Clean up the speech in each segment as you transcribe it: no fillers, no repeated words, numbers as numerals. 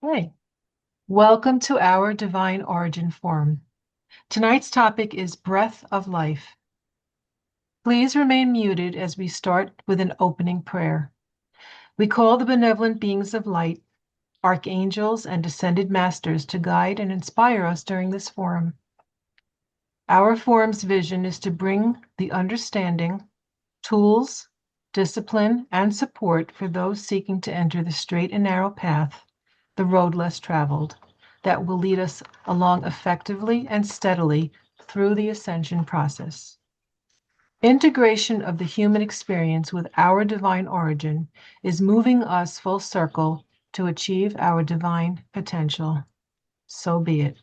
Hey, welcome to our Divine Origin Forum. Tonight's topic is Breath of Life. Please remain muted as we start with an opening prayer. We call the benevolent beings of light, archangels, and ascended masters to guide and inspire us during this forum. Our forum's vision is to bring the understanding, tools, discipline, and support for those seeking to enter the straight and narrow path, the road less traveled, that will lead us along effectively and steadily through the ascension process. Integration of the human experience with our divine origin is moving us full circle to achieve our divine potential. So be it.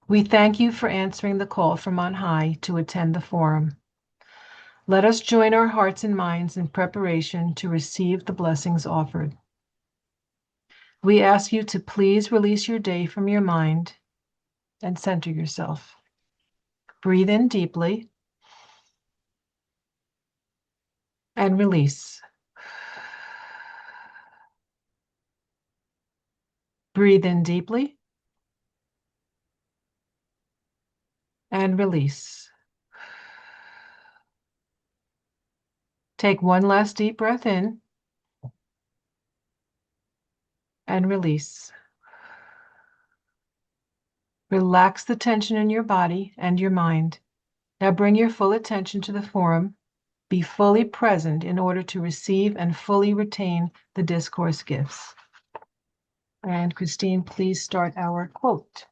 We thank you for answering the call from on high to attend the forum. Let us join our hearts and minds in preparation to receive the blessings offered. We ask you to please release your day from your mind and center yourself. Breathe in deeply and release. Breathe in deeply and release. Take one last deep breath in and release. Relax the tension in your body and your mind. Now bring your full attention to the forum. Be fully present in order to receive and fully retain the discourse gifts. And Christine, please start our quote.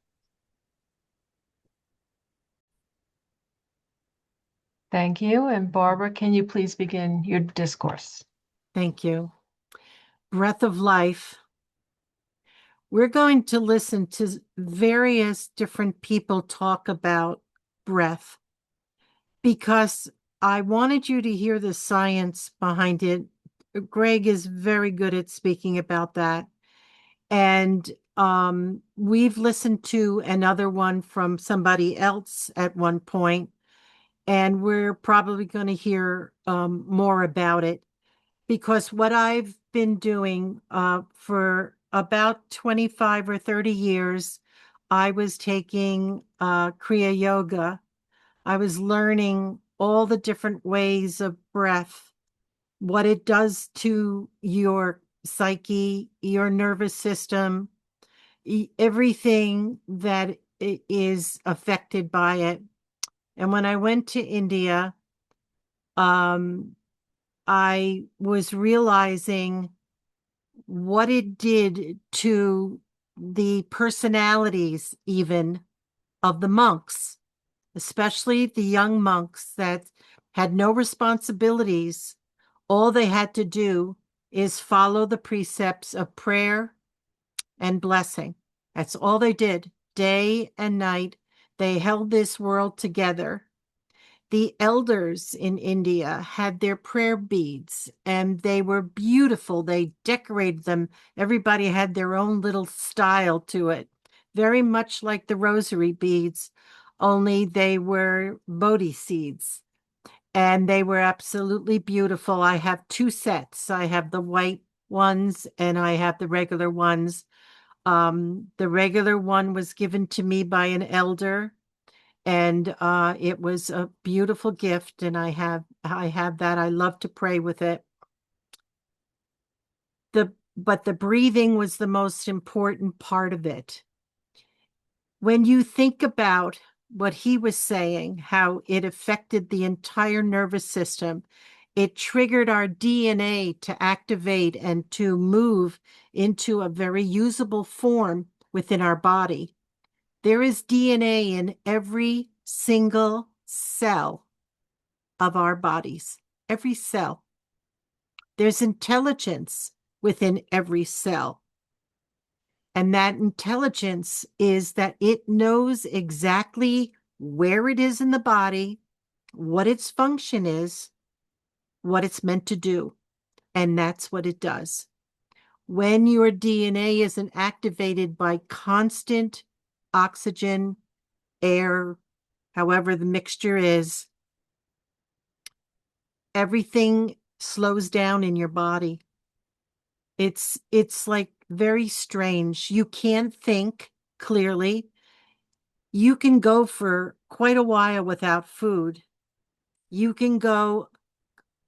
Thank you. And Barbara, can you please begin your discourse? Thank you. Breath of life. We're going to listen to various different people talk about breath because I wanted you to hear the science behind it. Gregg is very good at speaking about that. And we've listened to another one from somebody else at one point, and we're probably going to hear more about it. Because what I've been doing for about 25 or 30 years, I was taking Kriya Yoga. I was learning all the different ways of breath, what it does to your psyche, your nervous system, everything that is affected by it. And when I went to India, I was realizing what it did to the personalities, even of the monks, especially the young monks that had no responsibilities. All they had to do is follow the precepts of prayer and blessing. That's all they did, day and night. They held this world together. The elders in India had their prayer beads and they were beautiful. They decorated them. Everybody had their own little style to it, very much like the rosary beads, only they were Bodhi seeds. And they were absolutely beautiful. I have two sets. I have the white ones and I have the regular ones. The regular one was given to me by an elder, and it was a beautiful gift, and I have that. I love to pray with it. But the breathing was the most important part of it. When you think about what he was saying, how it affected the entire nervous system, it triggered our DNA to activate and to move into a very usable form within our body. There is DNA in every single cell of our bodies, every cell. There's intelligence within every cell. And that intelligence is that it knows exactly where it is in the body, what its function is, what it's meant to do. And that's what it does. When your DNA isn't activated by constant oxygen, air, however the mixture is, everything slows down in your body. It's like very strange. You can't think clearly. You can go for quite a while without food. You can go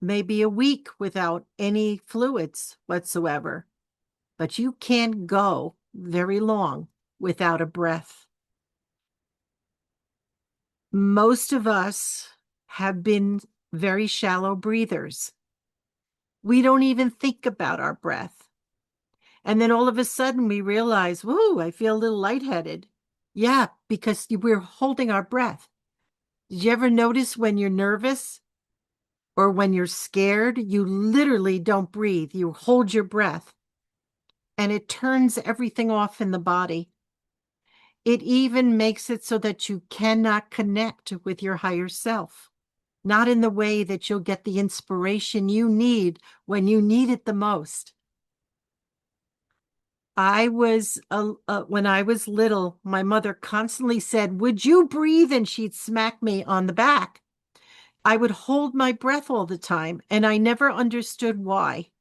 maybe a week without any fluids whatsoever, but you can't go very long without a breath. Most of us have been very shallow breathers. We don't even think about our breath. And then all of a sudden we realize, whoa, I feel a little lightheaded. Yeah, because we're holding our breath. Did you ever notice when you're nervous or when you're scared, you literally don't breathe? You hold your breath and it turns everything off in the body. It even makes it so that you cannot connect with your higher self, not in the way that you'll get the inspiration you need when you need it the most. When I was little, my mother constantly said, "Would you breathe?" And she'd smack me on the back. I would hold my breath all the time, and I never understood why.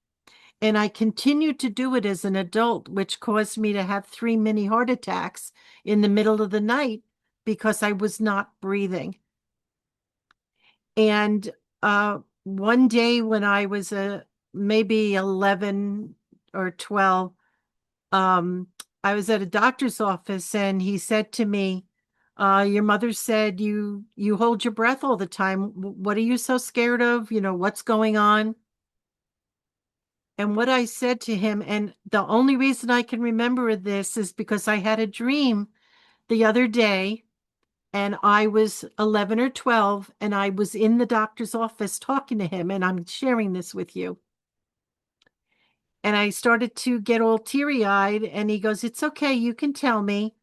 And I continued to do it as an adult, which caused me to have 3 mini heart attacks in the middle of the night because I was not breathing. And one day when I was maybe 11 or 12, I was at a doctor's office and he said to me, your mother said you hold your breath all the time. What are you so scared of? What's going on? And what I said to him, and the only reason I can remember this is because I had a dream the other day and I was 11 or 12 and I was in the doctor's office talking to him, and I'm sharing this with you. And I started to get all teary-eyed and he goes, "It's okay, you can tell me."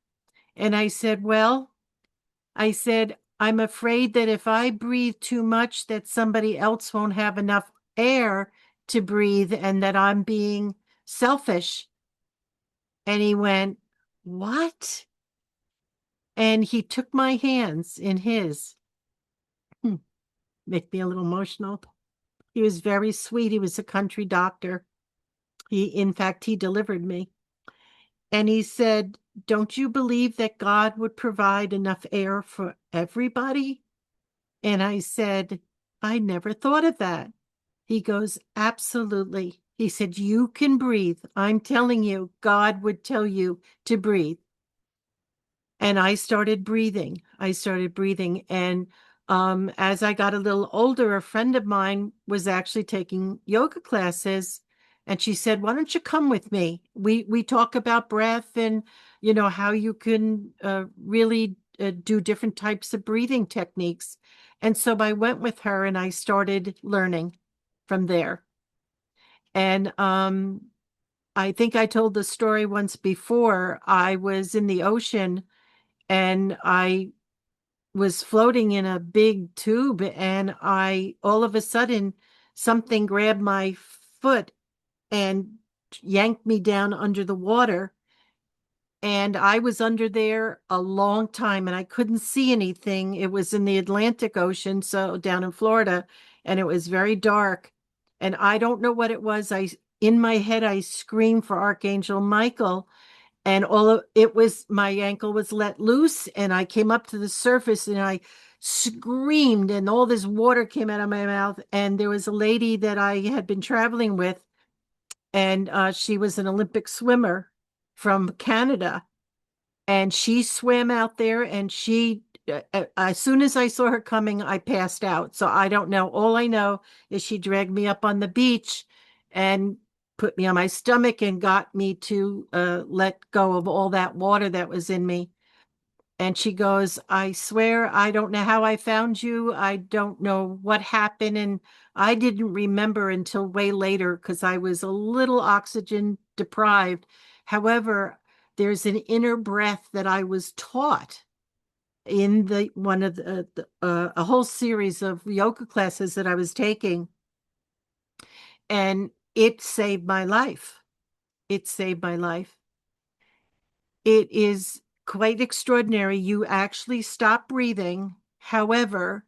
And I said, "Well," I said, "I'm afraid that if I breathe too much, that somebody else won't have enough air to breathe and that I'm being selfish." And he went, "What?" And he took my hands in his. Make me a little emotional. He was very sweet. He was a country doctor. In fact, he delivered me. And he said, "Don't you believe that God would provide enough air for everybody?" And I said, "I never thought of that." He goes, "Absolutely." He said, "You can breathe. I'm telling you, God would tell you to breathe." And I started breathing. And as I got a little older, a friend of mine was actually taking yoga classes. And she said, "Why don't you come with me? We talk about breath and, how you can really do different types of breathing techniques." And so I went with her and I started learning from there. And I think I told the story once before. I was in the ocean and I was floating in a big tube, and I all of a sudden something grabbed my foot and yanked me down under the water. And I was under there a long time and I couldn't see anything. It was in the Atlantic Ocean, so down in Florida, and it was very dark. And I don't know what it was. In my head I screamed for Archangel Michael, and all of it was my ankle was let loose and I came up to the surface and I screamed and all this water came out of my mouth. And there was a lady that I had been traveling with, and she was an Olympic swimmer from Canada, and she swam out there, and as soon as I saw her coming, I passed out. So I don't know. All I know is she dragged me up on the beach and put me on my stomach and got me to let go of all that water that was in me. And she goes, "I swear, I don't know how I found you. I don't know what happened." And I didn't remember until way later because I was a little oxygen deprived. However, there's an inner breath that I was taught in the one of a whole series of yoga classes that I was taking, and it saved my life. It saved my life. It is quite extraordinary. You actually stop breathing. However,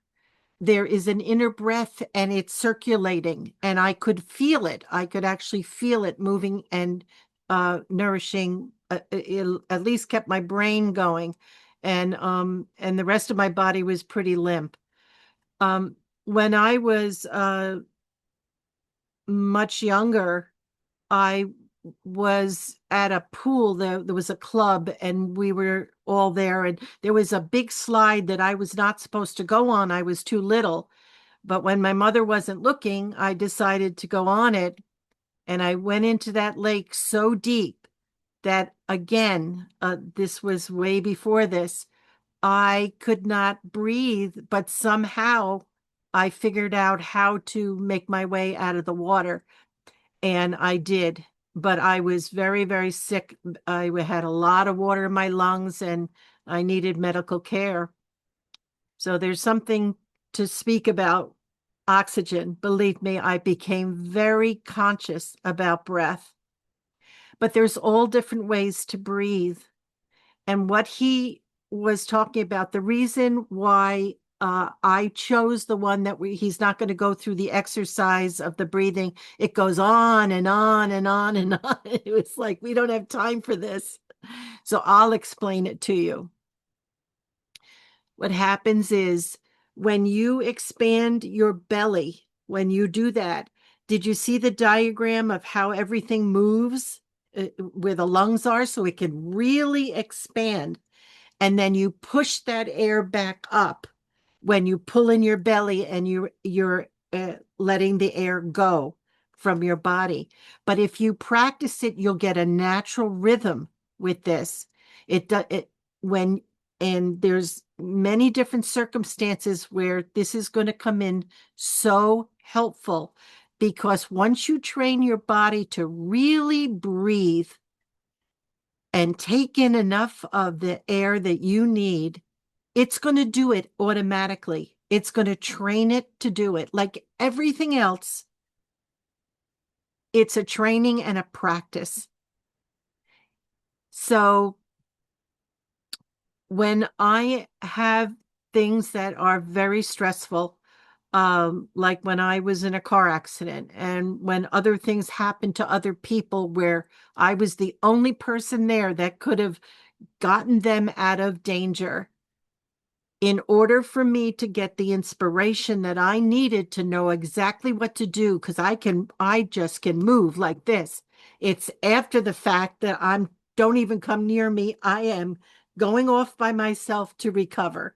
there is an inner breath and it's circulating, and I could feel it. I could actually feel it moving and nourishing. It at least kept my brain going, and the rest of my body was pretty limp. Um, when I was much younger, I was at a pool. There was a club, and we were all there. And there was a big slide that I was not supposed to go on. I was too little. But when my mother wasn't looking, I decided to go on it. And I went into that lake so deep that, again, this was way before this, I could not breathe, but somehow I figured out how to make my way out of the water. And I did, but I was very, very sick. I had a lot of water in my lungs and I needed medical care. So there's something to speak about oxygen. Believe me, I became very conscious about breath. But there's all different ways to breathe. And what he was talking about, the reason why I chose the one that he's not going to go through the exercise of the breathing. It goes on and on and on and on. It was like, we don't have time for this. So I'll explain it to you. What happens is when you expand your belly, when you do that, did you see the diagram of how everything moves where the lungs are so it can really expand? And then you push that air back up when you pull in your belly and you're letting the air go from your body. But if you practice it, you'll get a natural rhythm with this. It when and there's many different circumstances where this is going to come in so helpful, because once you train your body to really breathe and take in enough of the air that you need, it's going to do it automatically. It's going to train it to do it. Like everything else, it's a training and a practice. So when I have things that are very stressful, like when I was in a car accident and when other things happened to other people where I was the only person there that could have gotten them out of danger, in order for me to get the inspiration that I needed to know exactly what to do, because I just can move like this. It's after the fact that don't even come near me. I am going off by myself to recover.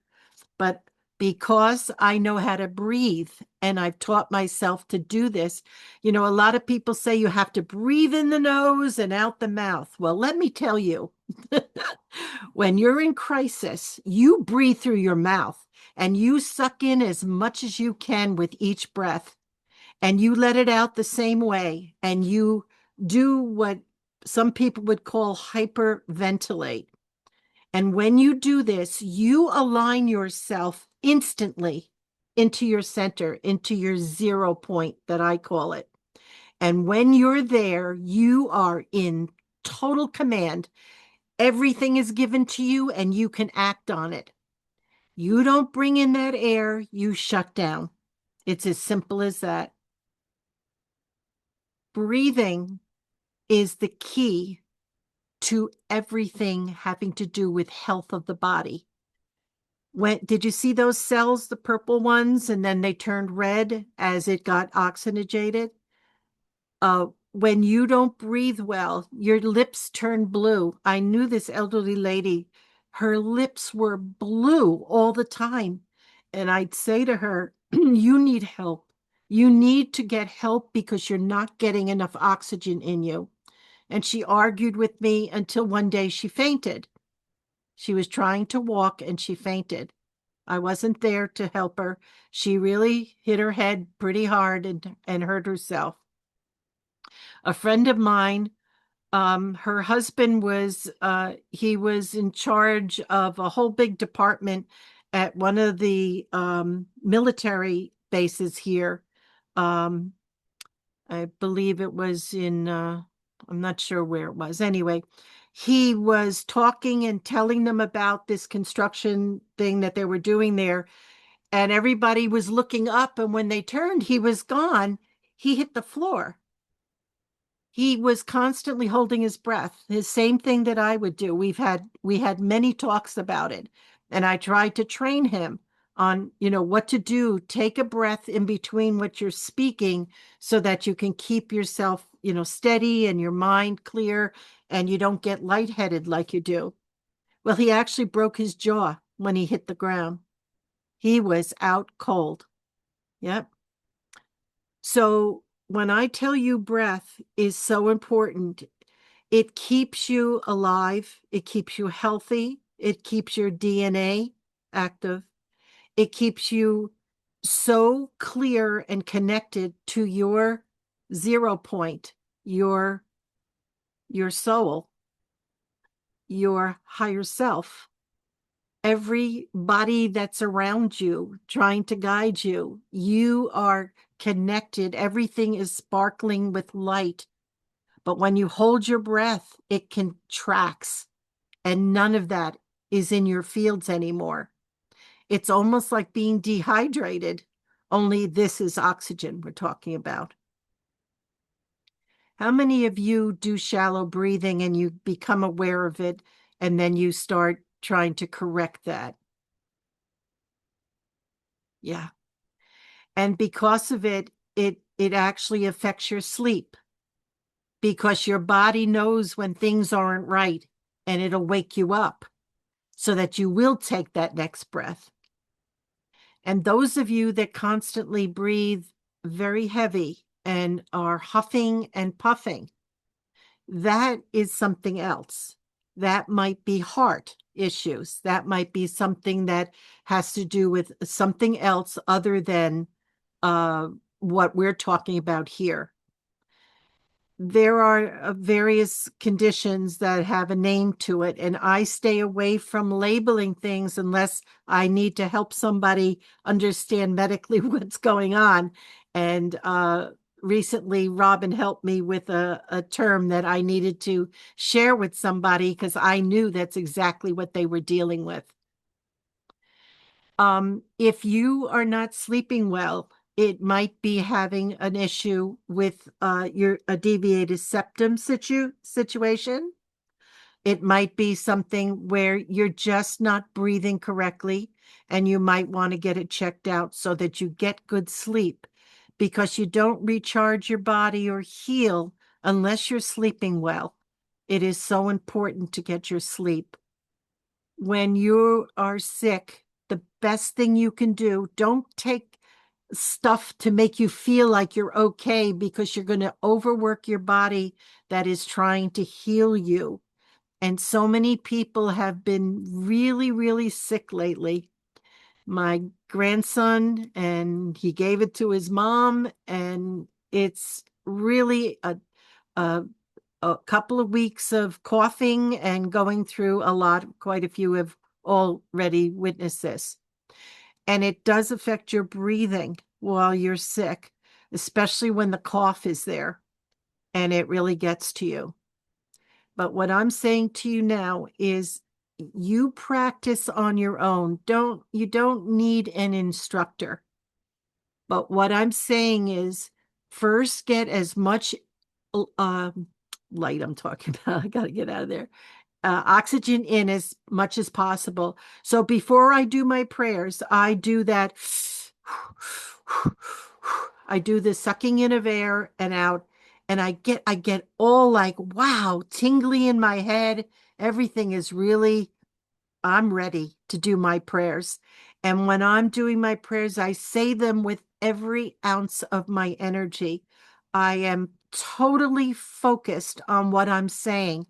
But because I know how to breathe and I've taught myself to do this, a lot of people say you have to breathe in the nose and out the mouth. Well, let me tell you, when you're in crisis, you breathe through your mouth and you suck in as much as you can with each breath, and you let it out the same way. And you do what some people would call hyperventilate. And when you do this, you align yourself instantly into your center, into your 0 point that I call it. And when you're there, you are in total command. Everything is given to you and you can act on it. You don't bring in that air, you shut down. It's as simple as that. Breathing is the key to everything having to do with health of the body. Did you see those cells, the purple ones, and then they turned red as it got oxygenated? When you don't breathe well, your lips turn blue. I knew this elderly lady, her lips were blue all the time. And I'd say to her, you need help. You need to get help because you're not getting enough oxygen in you. And she argued with me until one day she fainted. She was trying to walk and she fainted. I wasn't there to help her. She really hit her head pretty hard and hurt herself. A friend of mine, her husband he was in charge of a whole big department at one of the military bases here. Um, I believe it was I'm not sure where it was. Anyway, he was talking and telling them about this construction thing that they were doing there, and everybody was looking up, and when they turned, he was gone. He hit the floor. He was constantly holding his breath. His same thing that I would do. We had many talks about it, and I tried to train him on, what to do. Take a breath in between what you're speaking so that you can keep yourself, steady and your mind clear and you don't get lightheaded like you do. Well, he actually broke his jaw when he hit the ground. He was out cold. Yep. So when I tell you breath is so important, it keeps you alive, it keeps you healthy, it keeps your DNA active, it keeps you so clear and connected to your 0 point, your soul, your higher self. Everybody that's around you trying to guide you, you are connected. Everything is sparkling with light. But when you hold your breath, it contracts, and none of that is in your fields anymore. It's almost like being dehydrated, only this is oxygen we're talking about. How many of you do shallow breathing and you become aware of it and then you start trying to correct that? Yeah. And because of it, it actually affects your sleep, because your body knows when things aren't right and it'll wake you up so that you will take that next breath. And those of you that constantly breathe very heavy and are huffing and puffing, that is something else. That might be heart issues. That might be something that has to do with something else other than what we're talking about here. There are various conditions that have a name to it, and I stay away from labeling things unless I need to help somebody understand medically what's going on. And recently, Robin helped me with a term that I needed to share with somebody because I knew that's exactly what they were dealing with. If you are not sleeping well, it might be having an issue with your a deviated septum situation. It might be something where you're just not breathing correctly, and you might want to get it checked out so that you get good sleep, because you don't recharge your body or heal unless you're sleeping well. It is so important to get your sleep. When you are sick, the best thing you can do, don't take stuff to make you feel like you're okay, because you're going to overwork your body that is trying to heal you. And so many people have been really, really sick lately. My grandson, and he gave it to his mom, and it's really a a couple of weeks of coughing and going through a lot. Quite a few have already witnessed this. And it does affect your breathing while you're sick, especially when the cough is there and it really gets to you. But what I'm saying to you now is you practice on your own. You don't need an instructor. But what I'm saying is first get as much light I'm talking about. I got to get out of there. Oxygen in as much as possible. So before I do my prayers, I do that. I do the sucking in of air and out, and I get all like, wow, tingly in my head. Everything is really, I'm ready to do my prayers. And when I'm doing my prayers, I say them with every ounce of my energy. I am totally focused on what I'm saying,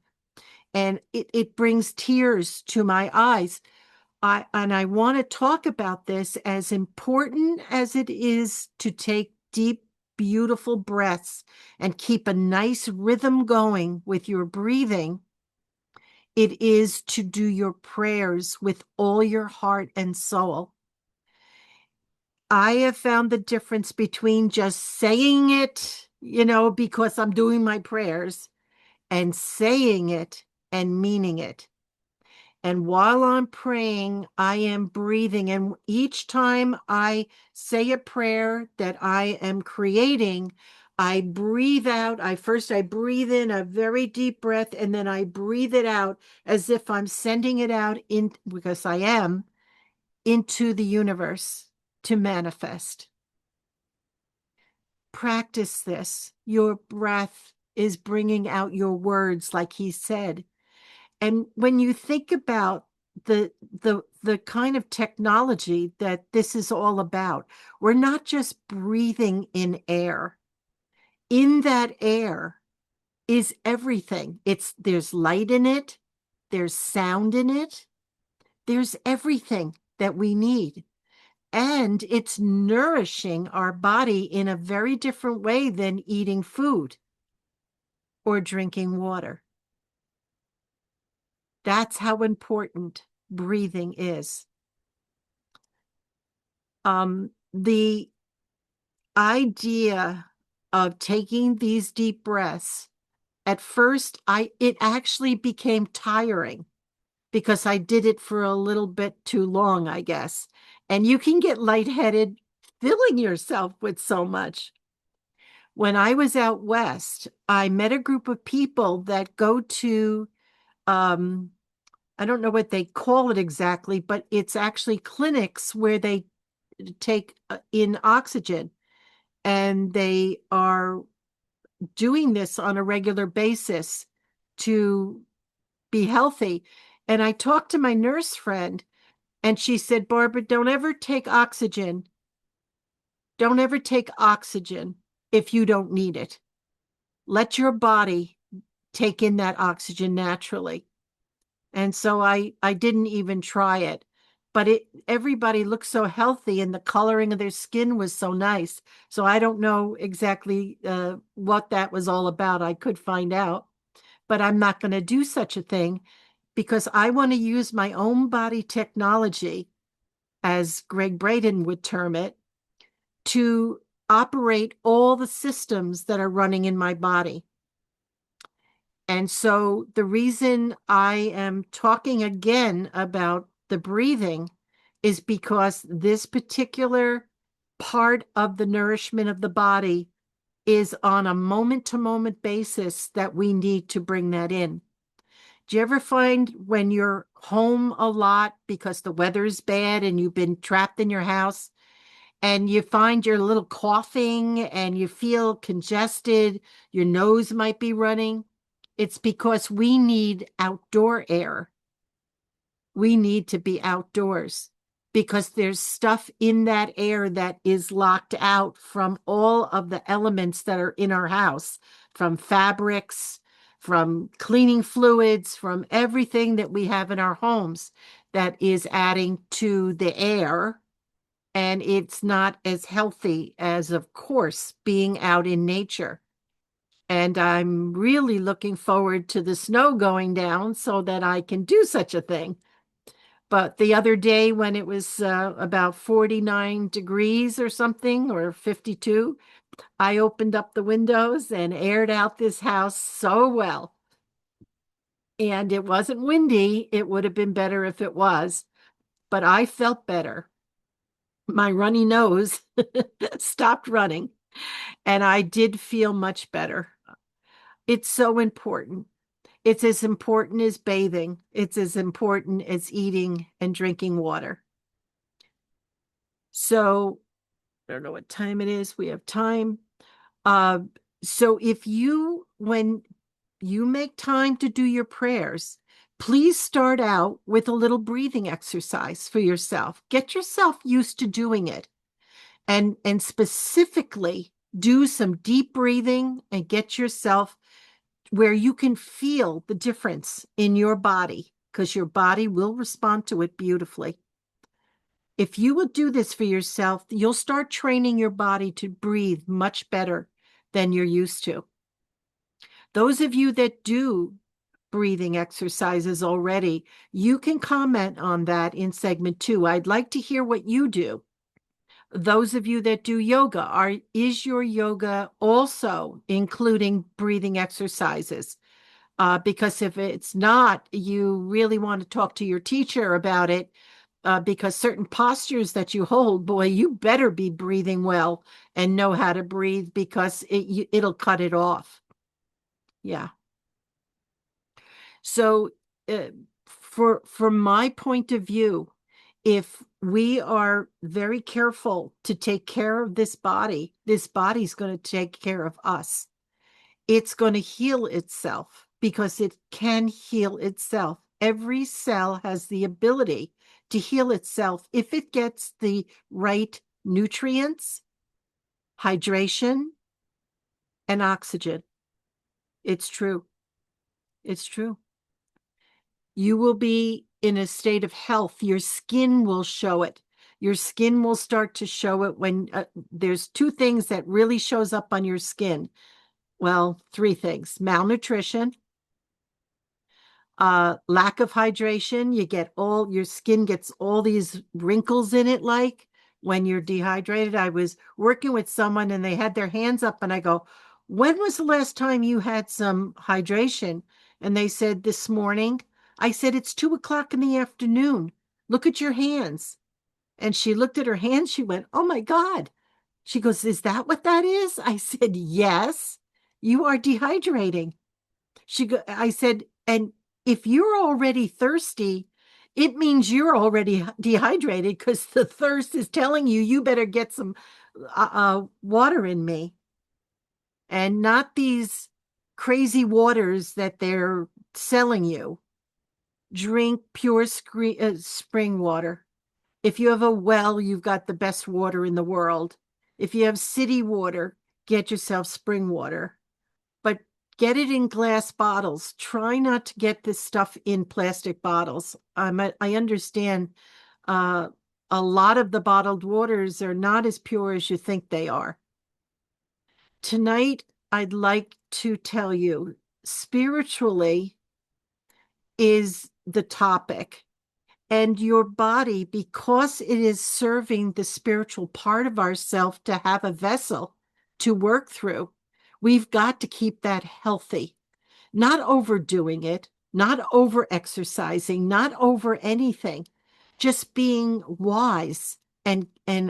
and it brings tears to my eyes. I want to talk about this. As important as it is to take deep, beautiful breaths and keep a nice rhythm going with your breathing, it is to do your prayers with all your heart and soul. I have found the difference between just saying it, because I'm doing my prayers, and saying it and meaning it. And while I'm praying, I am breathing. And each time I say a prayer that I am creating, I breathe out. I breathe in a very deep breath, and then I breathe it out as if I'm sending it out in, because I am, into the universe to manifest. Practice this. Your breath is bringing out your words, like he said. And when you think about the kind of technology that this is all about, we're not just breathing in air. In that air is everything. There's light in it, there's sound in it, there's everything that we need. And it's nourishing our body in a very different way than eating food or drinking water. That's how important breathing is. The idea of taking these deep breaths, at first, it actually became tiring because I did it for a little bit too long, I guess. And you can get lightheaded filling yourself with so much. When I was out west, I met a group of people that go to, I don't know what they call it exactly, but it's actually clinics where they take in oxygen, and they are doing this on a regular basis to be healthy. And I talked to my nurse friend, and she said, Barbara, don't ever take oxygen. Don't ever take oxygen if you don't need it. Let your body take in that oxygen naturally. And so I didn't even try it. But everybody looked so healthy, and the coloring of their skin was so nice. So I don't know exactly what that was all about. I could find out, but I'm not going to do such a thing because I want to use my own body technology, as Gregg Braden would term it, to operate all the systems that are running in my body. And so the reason I am talking again about the breathing is because this particular part of the nourishment of the body is on a moment-to-moment basis that we need to bring that in. Do you ever find when you're home a lot because the weather's bad and you've been trapped in your house, and you find you're a little coughing and you feel congested, your nose might be running? It's because we need outdoor air. We need to be outdoors because there's stuff in that air that is locked out from all of the elements that are in our house, from fabrics, from cleaning fluids, from everything that we have in our homes that is adding to the air. And it's not as healthy as, of course, being out in nature. And I'm really looking forward to the snow going down so that I can do such a thing. But the other day when it was about 49 degrees or something, or 52, I opened up the windows and aired out this house so well. And it wasn't windy. It would have been better if it was, but I felt better. My runny nose stopped running, and I did feel much better. It's so important. It's as important as bathing. It's as important as eating and drinking water. So I don't know what time it is. We have time. Uh, so when you make time to do your prayers, please start out with a little breathing exercise for yourself. Get yourself used to doing it, and specifically do some deep breathing and get yourself where you can feel the difference in your body, because your body will respond to it beautifully. If you will do this for yourself, you'll start training your body to breathe much better than you're used to. Those of you that do breathing exercises already, you can comment on that in segment 2. I'd like to hear what you do. Those of you that do yoga, is your yoga also including breathing exercises? Because if it's not, you really want to talk to your teacher about it, because certain postures that you hold, boy, you better be breathing well and know how to breathe because it'll cut it off. Yeah. So, from my point of view, if we are very careful to take care of this body's going to take care of us. It's going to heal itself because it can heal itself. Every cell has the ability to heal itself if it gets the right nutrients, hydration, and oxygen. It's true. It's true. You will be in a state of health. Your skin will show it. Your skin will start to show it when there's two things that really shows up on your skin. Well, three things: malnutrition, lack of hydration. Your skin gets all these wrinkles in it, like when you're dehydrated. I was working with someone and they had their hands up, and I go, when was the last time you had some hydration? And they said, this morning. I said, it's 2 o'clock in the afternoon. Look at your hands. And she looked at her hands. She went, oh my God. She goes, is that what that is? I said, yes, you are dehydrating. I said, and if you're already thirsty, it means you're already dehydrated because the thirst is telling you you better get some water in me, and not these crazy waters that they're selling you. Drink pure spring water. If you have a well, you've got the best water in the world. If you have city water, get yourself spring water. But get it in glass bottles. Try not to get this stuff in plastic bottles. I understand uh, a lot of the bottled waters are not as pure as you think they are. Tonight, I'd like to tell you, spiritually is the topic. And your body, because it is serving the spiritual part of ourself to have a vessel to work through, we've got to keep that healthy, not overdoing it, not over exercising, not over anything, just being wise and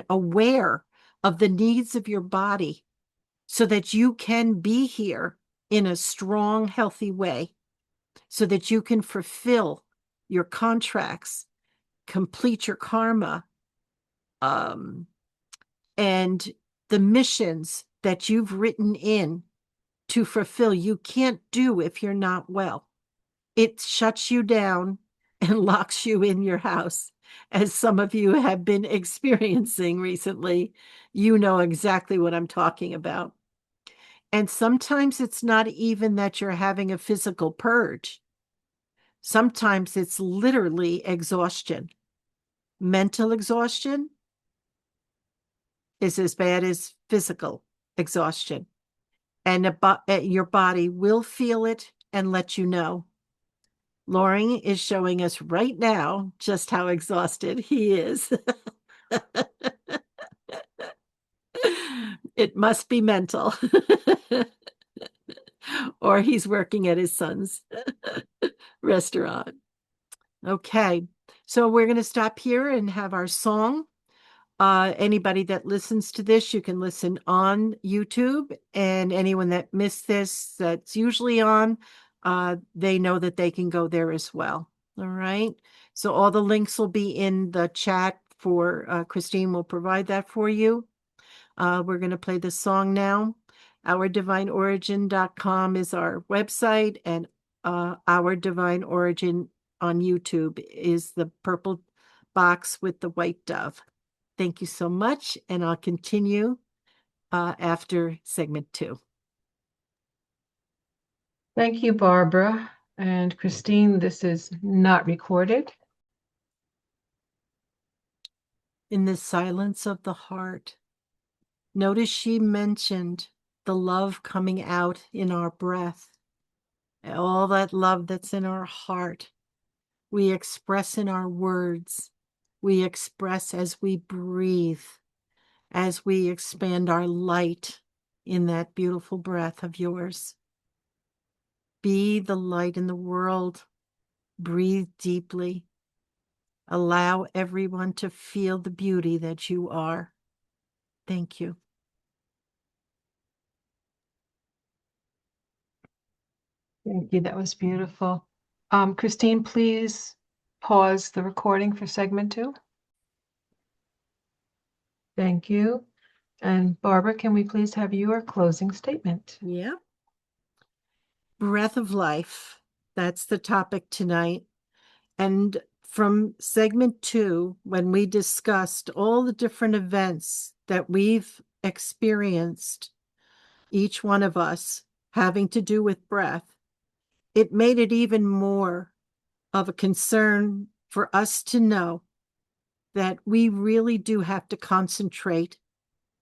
aware of the needs of your body so that you can be here in a strong, healthy way, so that you can fulfill your contracts, complete your karma, and the missions that you've written in to fulfill. You can't do if you're not well. It shuts you down and locks you in your house, as some of you have been experiencing recently. You know exactly what I'm talking about. And sometimes it's not even that you're having a physical purge. Sometimes it's literally exhaustion. Mental exhaustion is as bad as physical exhaustion. And your body will feel it and let you know. Loring is showing us right now just how exhausted he is. It must be mental. Or he's working at his son's restaurant. Okay, so we're going to stop here and have our song. Anybody that listens to this, you can listen on YouTube, and anyone that missed this, that's usually on, they know that they can go there as well. All right. So all the links will be in the chat for Christine will provide that for you. We're going to play the song now. OurDivineOrigin.com is our website, and Our Divine Origin on YouTube is the purple box with the white dove. Thank you so much, and I'll continue after segment 2. Thank you, Barbara. And Christine, this is not recorded. In the silence of the heart, notice she mentioned the love coming out in our breath. All that love that's in our heart, we express in our words. We express as we breathe, as we expand our light in that beautiful breath of yours. Be the light in the world. Breathe deeply. Allow everyone to feel the beauty that you are. Thank you. Thank you. That was beautiful. Christine, please pause the recording for segment 2. Thank you. And Barbara, can we please have your closing statement? Yeah. Breath of life. That's the topic tonight. And from segment 2, when we discussed all the different events that we've experienced, each one of us having to do with breath, it made it even more of a concern for us to know that we really do have to concentrate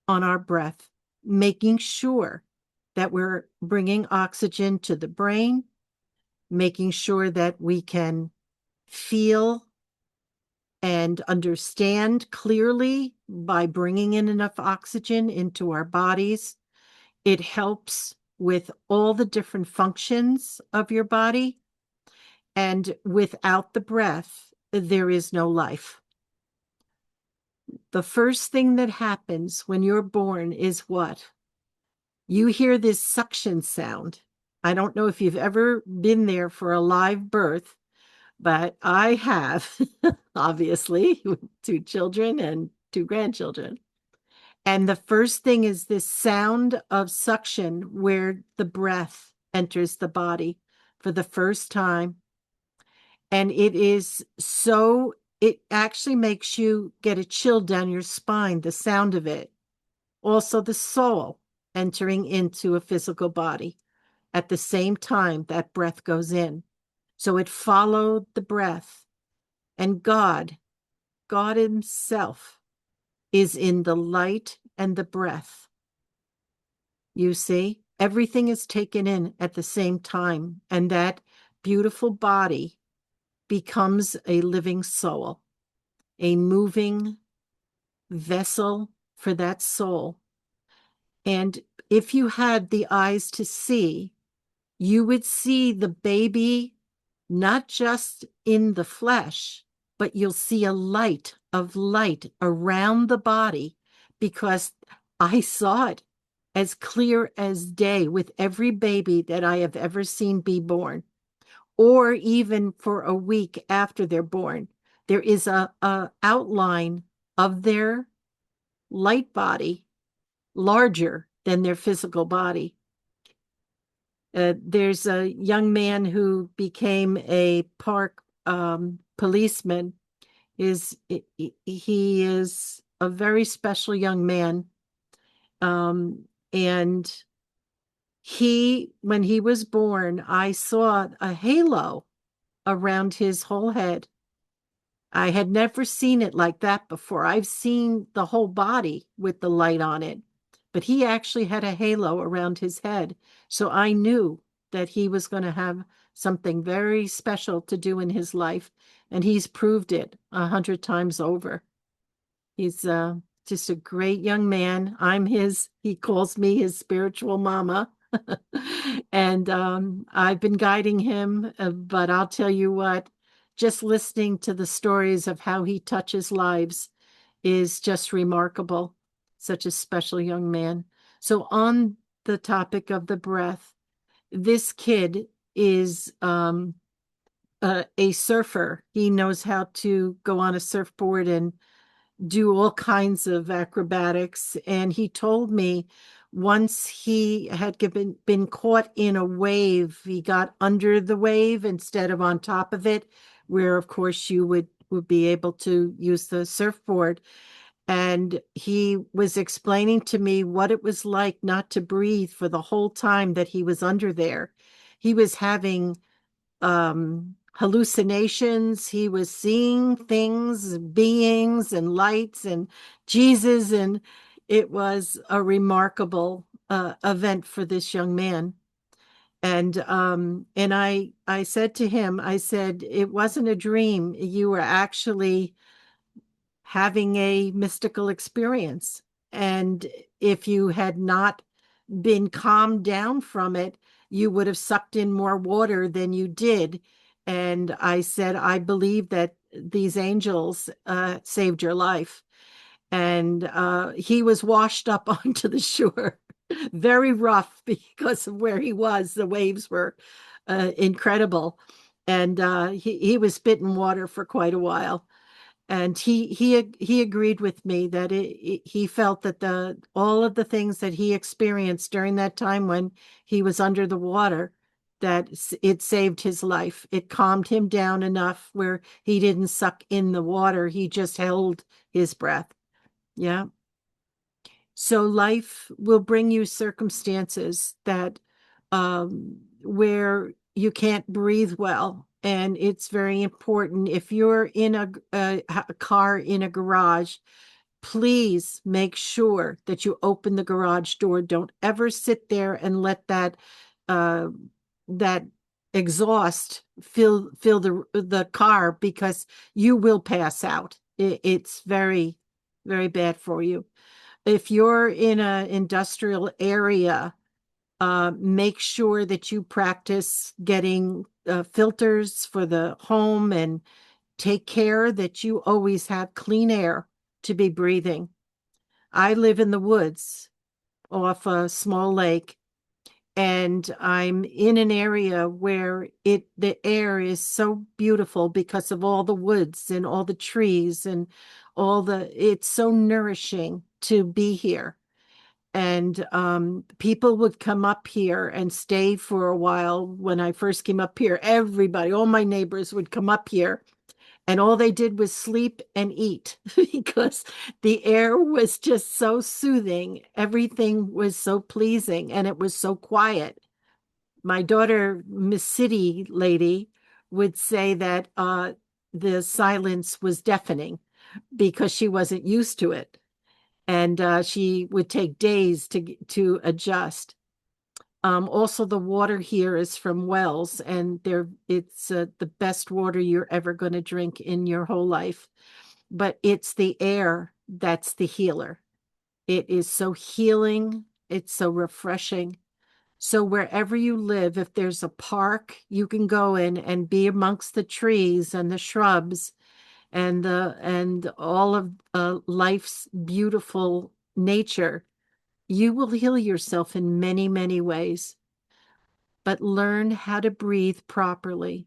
on our breath, making sure that we're bringing oxygen to the brain, making sure that we can feel and understand clearly by bringing in enough oxygen into our bodies. It helps with all the different functions of your body. And without the breath, there is no life. The first thing that happens when you're born is what? You hear this suction sound. I don't know if you've ever been there for a live birth, but I have, obviously, with 2 children and 2 grandchildren. And the first thing is this sound of suction where the breath enters the body for the first time. And it actually makes you get a chill down your spine, the sound of it. Also, the soul entering into a physical body at the same time that breath goes in. So it followed the breath. And God Himself is in the light and the breath. You see, everything is taken in at the same time, and that beautiful body becomes a living soul, a moving vessel for that soul. And if you had the eyes to see, you would see the baby not just in the flesh, but you'll see a light of light around the body, because I saw it as clear as day with every baby that I have ever seen be born, or even for a week after they're born. There is a outline of their light body larger than their physical body. There's a young man who became a park policeman. He is a very special young man. And when he was born, I saw a halo around his whole head. I had never seen it like that before. I've seen the whole body with the light on it, but he actually had a halo around his head. So I knew that he was going to have something very special to do in his life, and he's proved it 100 times over. He's just a great young man. He calls me his spiritual mama. And I've been guiding him, but I'll tell you what, just listening to the stories of how he touches lives is just remarkable. Such a special young man. So on the topic of the breath, this kid is a surfer. He knows how to go on a surfboard and do all kinds of acrobatics. And he told me once he had been caught in a wave, he got under the wave instead of on top of it, where of course you would be able to use the surfboard. And he was explaining to me what it was like not to breathe for the whole time that he was under there. He was having hallucinations. He was seeing things, beings and lights and Jesus. And it was a remarkable event for this young man. And I said to him, I said, it wasn't a dream. You were actually having a mystical experience. And if you had not been calmed down from it, you would have sucked in more water than you did. And I said, I believe that these angels saved your life. And he was washed up onto the shore, very rough because of where he was. The waves were incredible. And he was spitting water for quite a while. And he agreed with me that he felt that the all of the things that he experienced during that time when he was under the water, that it saved his life. It calmed him down enough where he didn't suck in the water. He just held his breath. Yeah. So life will bring you circumstances that where you can't breathe well. And it's very important. If you're in a car in a garage, please make sure that you open the garage door. Don't ever sit there and let uh, that exhaust fill the car, because you will pass out. It's very, very bad for you. If you're in an industrial area, make sure that you practice getting filters for the home, and take care that you always have clean air to be breathing. I live in the woods off a small lake, and I'm in an area where the air is so beautiful because of all the woods and all the trees and it's so nourishing to be here. And people would come up here and stay for a while. When I first came up here, everybody, all my neighbors would come up here, and all they did was sleep and eat because the air was just so soothing. Everything was so pleasing, and it was so quiet. My daughter, Miss City Lady, would say that the silence was deafening because she wasn't used to it, and she would take days to adjust. Also, the water here is from wells, and it's the best water you're ever going to drink in your whole life. But it's the air that's the healer. It is so healing. It's so refreshing. So wherever you live, if there's a park, you can go in and be amongst the trees and the shrubs and all of life's beautiful nature. You will heal yourself in many, many ways, but learn how to breathe properly.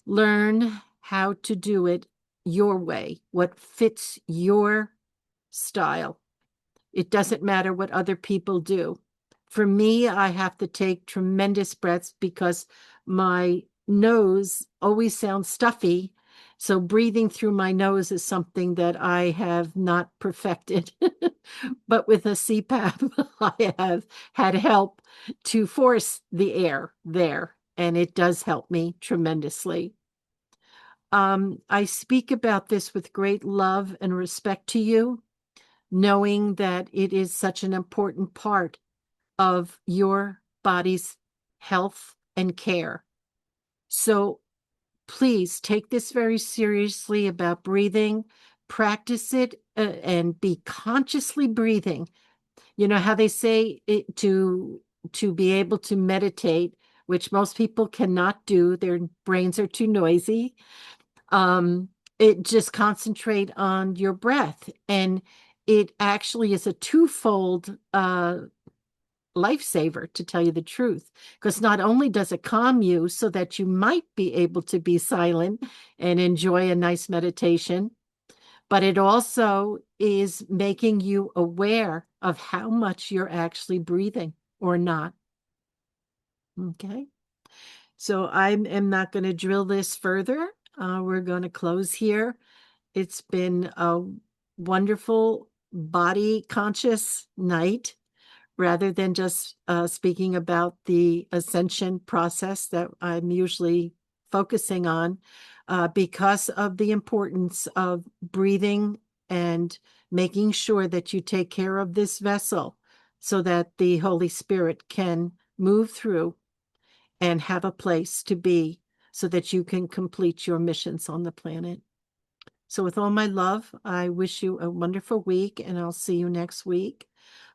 Learn how to do it your way, what fits your style. It doesn't matter what other people do. For me, I have to take tremendous breaths because my nose always sounds stuffy. So breathing through my nose is something that I have not perfected. But with a CPAP, I have had help to force the air there, and it does help me tremendously. I speak about this with great love and respect to you, knowing that it is such an important part of your body's health and care. So please take this very seriously about breathing. Practice it and be consciously breathing. You know how they say to be able to meditate, which most people cannot do. Their brains are too noisy. Um, it just concentrate on your breath, and it actually is a twofold lifesaver, to tell you the truth, because not only does it calm you so that you might be able to be silent and enjoy a nice meditation, but it also is making you aware of how much you're actually breathing or not. Okay. So I am not going to drill this further. We're going to close here. It's been a wonderful body conscious night, rather than just speaking about the ascension process that I'm usually focusing on, because of the importance of breathing and making sure that you take care of this vessel so that the Holy Spirit can move through and have a place to be so that you can complete your missions on the planet. So with all my love, I wish you a wonderful week, and I'll see you next week.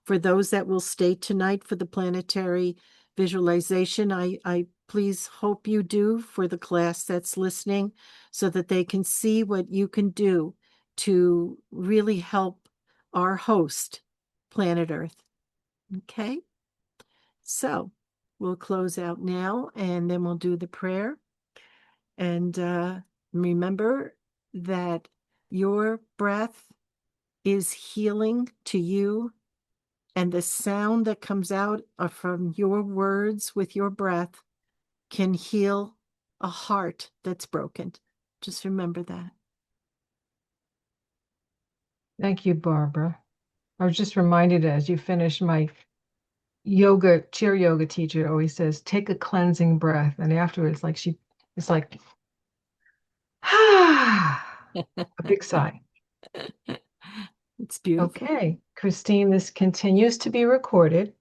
For those that will stay tonight for the planetary visualization, I please hope you do for the class that's listening so that they can see what you can do to really help our host, Planet Earth. Okay? So we'll close out now and then we'll do the prayer. And remember that your breath is healing to you, and the sound that comes out from your words with your breath can heal a heart that's broken. Just remember that. Thank you, Barbara. I was just reminded as you finish, my chair yoga teacher always says, take a cleansing breath. And afterwards, it's like, a big sigh. It's beautiful. Okay, Christine, this continues to be recorded.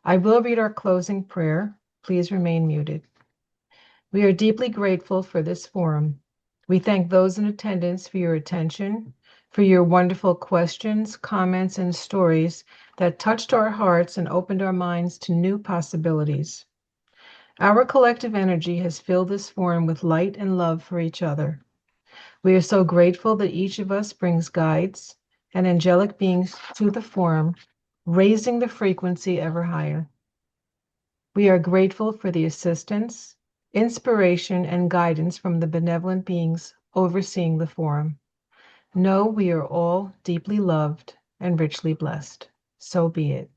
I will read our closing prayer. Please remain muted. We are deeply grateful for this forum. We thank those in attendance for your attention, for your wonderful questions, comments, and stories that touched our hearts and opened our minds to new possibilities. Our collective energy has filled this forum with light and love for each other. We are so grateful that each of us brings guides and angelic beings to the forum, raising the frequency ever higher. We are grateful for the assistance, inspiration, and guidance from the benevolent beings overseeing the forum. Know we are all deeply loved and richly blessed. So be it.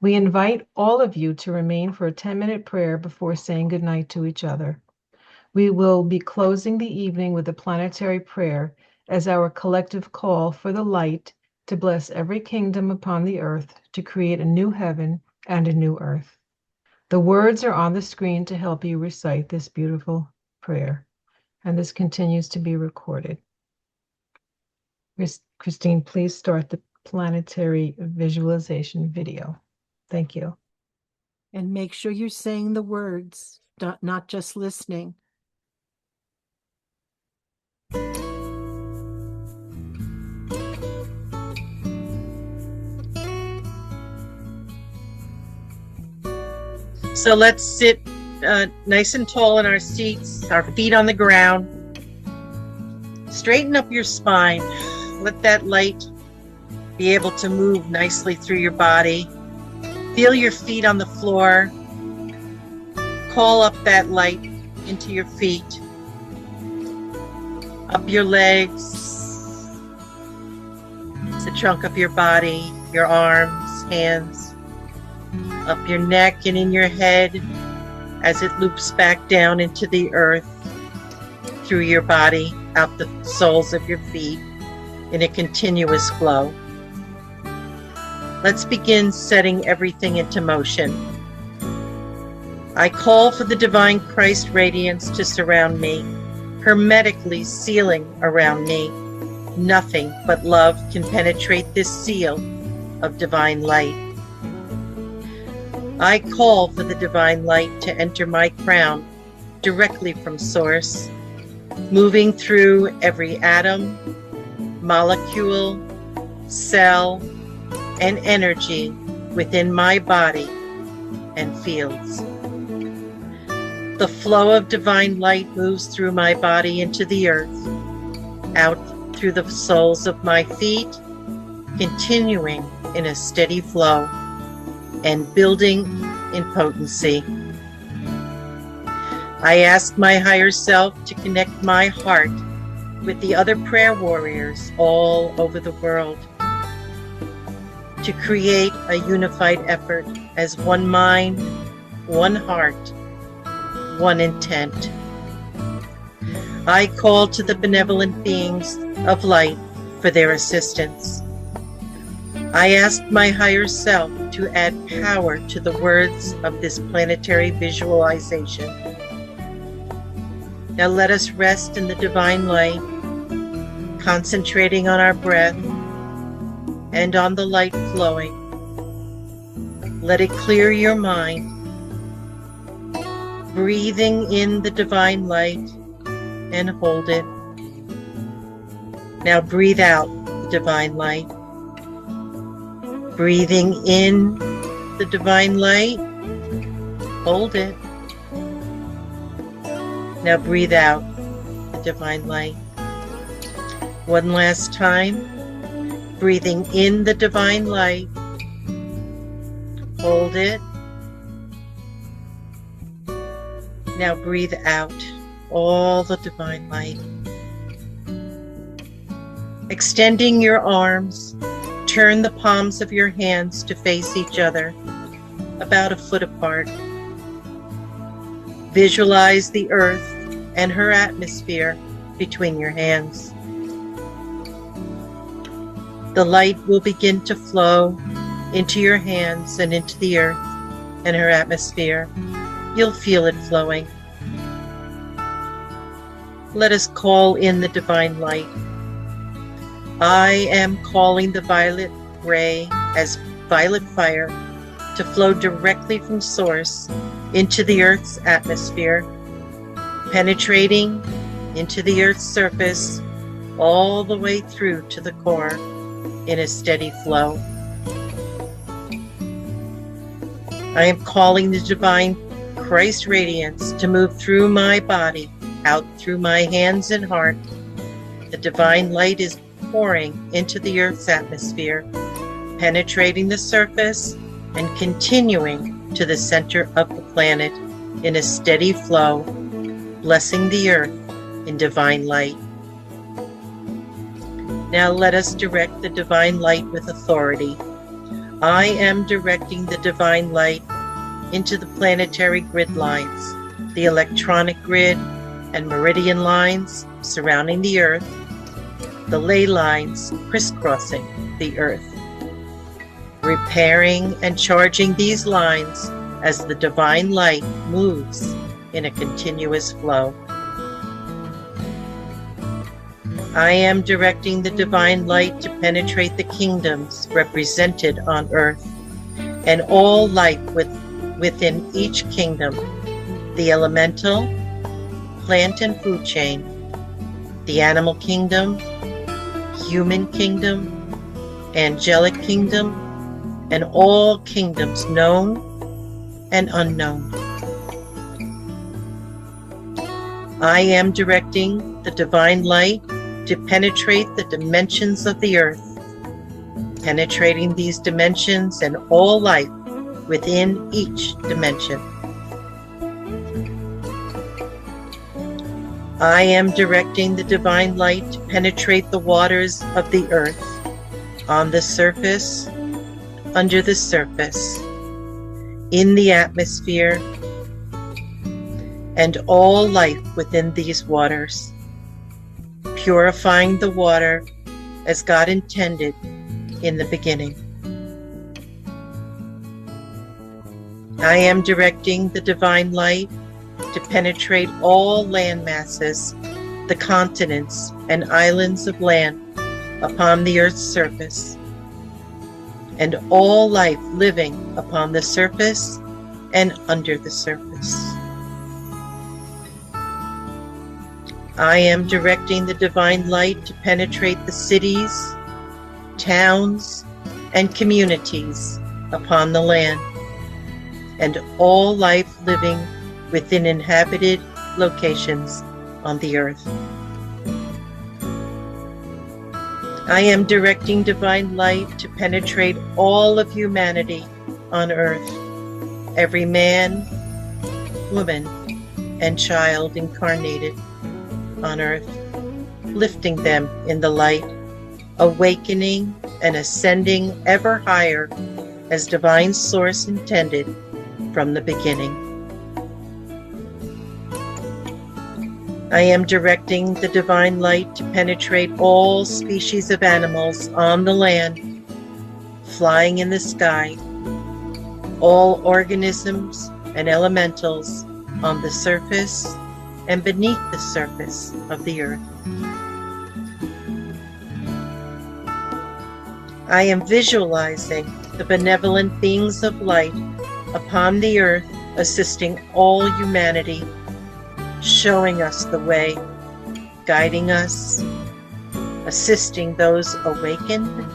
We invite all of you to remain for a 10-minute prayer before saying goodnight to each other. We will be closing the evening with a planetary prayer as our collective call for the light to bless every kingdom upon the earth to create a new heaven and a new earth. The words are on the screen to help you recite this beautiful prayer, and this continues to be recorded. Christine, please start the planetary visualization video. Thank you. And make sure you're saying the words, not just listening. So let's sit nice and tall in our seats, our feet on the ground. Straighten up your spine. Let that light be able to move nicely through your body. Feel your feet on the floor. Call up that light into your feet, up your legs, the trunk of your body, your arms, hands, up your neck and in your head as it loops back down into the earth, through your body, out the soles of your feet in a continuous flow. Let's begin setting everything into motion. I call for the divine Christ radiance to surround me, hermetically sealing around me. Nothing but love can penetrate this seal of divine light. I call for the divine light to enter my crown directly from source, moving through every atom, molecule, cell, and energy within my body and fields. The flow of divine light moves through my body into the earth, out through the soles of my feet, continuing in a steady flow and building in potency. I ask my higher self to connect my heart with the other prayer warriors all over the world, to create a unified effort as one mind, one heart, one intent. I call to the benevolent beings of light for their assistance. I ask my higher self to add power to the words of this planetary visualization. Now let us rest in the divine light, concentrating on our breath and on the light flowing. Let it clear your mind, breathing in the divine light and hold it. Now breathe out the divine light. Breathing in the divine light, hold it. Now breathe out the divine light. One last time, breathing in the divine light. Hold it. Now breathe out all the divine light. Extending your arms, turn the palms of your hands to face each other, about a foot apart. Visualize the earth and her atmosphere between your hands. The light will begin to flow into your hands and into the earth and her atmosphere. You'll feel it flowing. Let us call in the divine light. I am calling the violet ray as violet fire to flow directly from source into the earth's atmosphere, penetrating into the earth's surface all the way through to the core in a steady flow. I am calling the divine Christ radiance to move through my body, out through my hands and heart. The divine light is pouring into the earth's atmosphere, penetrating the surface and continuing to the center of the planet in a steady flow, blessing the earth in divine light. Now let us direct the divine light with authority. I am directing the divine light into the planetary grid lines, the electronic grid and meridian lines surrounding the earth, the ley lines crisscrossing the earth, repairing and charging these lines as the divine light moves in a continuous flow. I am directing the divine light to penetrate the kingdoms represented on earth and all life within each kingdom, the elemental, plant and food chain, the animal kingdom, human kingdom, angelic kingdom, and all kingdoms known and unknown. I am directing the divine light to penetrate the dimensions of the earth, penetrating these dimensions and all life within each dimension. I am directing the divine light to penetrate the waters of the earth, on the surface, under the surface, in the atmosphere, and all life within these waters, purifying the water as God intended in the beginning. I am directing the divine light to penetrate all land masses, the continents and islands of land upon the earth's surface, and all life living upon the surface and under the surface. I am directing the divine light to penetrate the cities, towns, and communities upon the land, and all life living within inhabited locations on the earth. I am directing divine light to penetrate all of humanity on earth, every man, woman, and child incarnated on earth, lifting them in the light, awakening and ascending ever higher as divine source intended from the beginning. I am directing the divine light to penetrate all species of animals on the land, flying in the sky, all organisms and elementals on the surface and beneath the surface of the earth. I am visualizing the benevolent beings of light upon the earth, assisting all humanity, showing us the way, guiding us, assisting those awakened,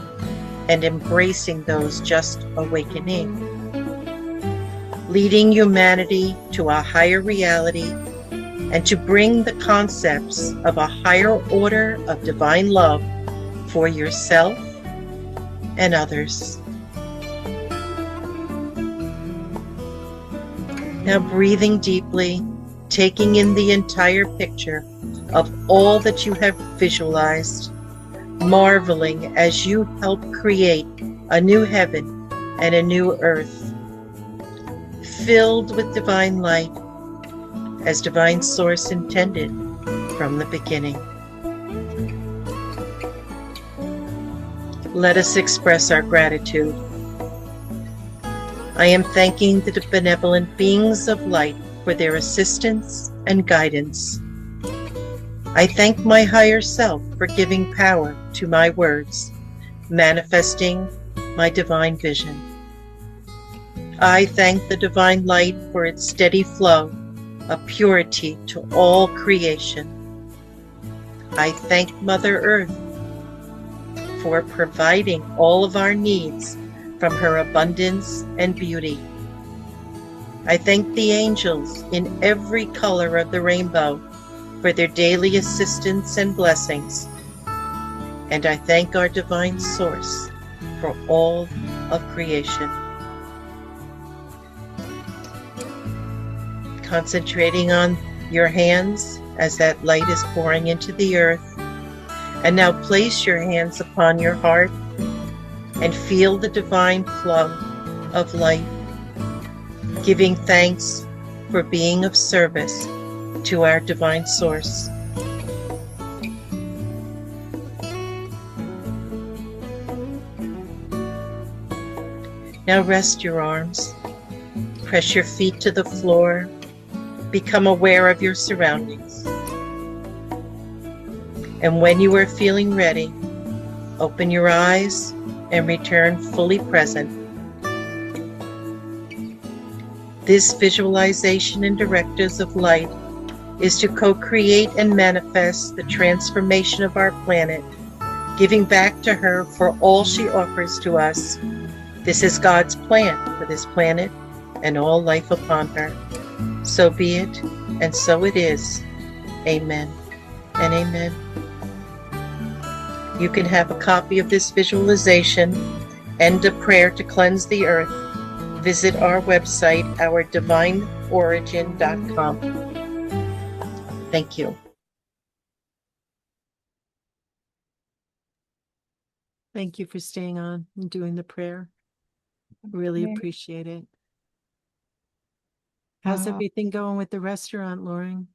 and embracing those just awakening, leading humanity to a higher reality and to bring the concepts of a higher order of divine love for yourself and others. Now breathing deeply, taking in the entire picture of all that you have visualized, marveling as you help create a new heaven and a new earth, filled with divine light, as Divine Source intended from the beginning. Let us express our gratitude. I am thanking the benevolent beings of light for their assistance and guidance. I thank my higher self for giving power to my words, manifesting my divine vision. I thank the divine light for its steady flow of purity to all creation. I thank Mother Earth for providing all of our needs from her abundance and beauty. I thank the angels in every color of the rainbow for their daily assistance and blessings. And I thank our Divine Source for all of creation. Concentrating on your hands as that light is pouring into the earth. And now place your hands upon your heart and feel the divine flow of light, giving thanks for being of service to our Divine Source. Now rest your arms, press your feet to the floor, become aware of your surroundings. And when you are feeling ready, open your eyes and return fully present. This visualization and directives of light is to co-create and manifest the transformation of our planet, giving back to her for all she offers to us. This is God's plan for this planet and all life upon her. So be it, and so it is. Amen and amen. You can have a copy of this visualization and a prayer to cleanse the earth. Visit our website, ourdivineorigin.com. Thank you. Thank you for staying on and doing the prayer. Really appreciate it. How's everything going with the restaurant, Lauren?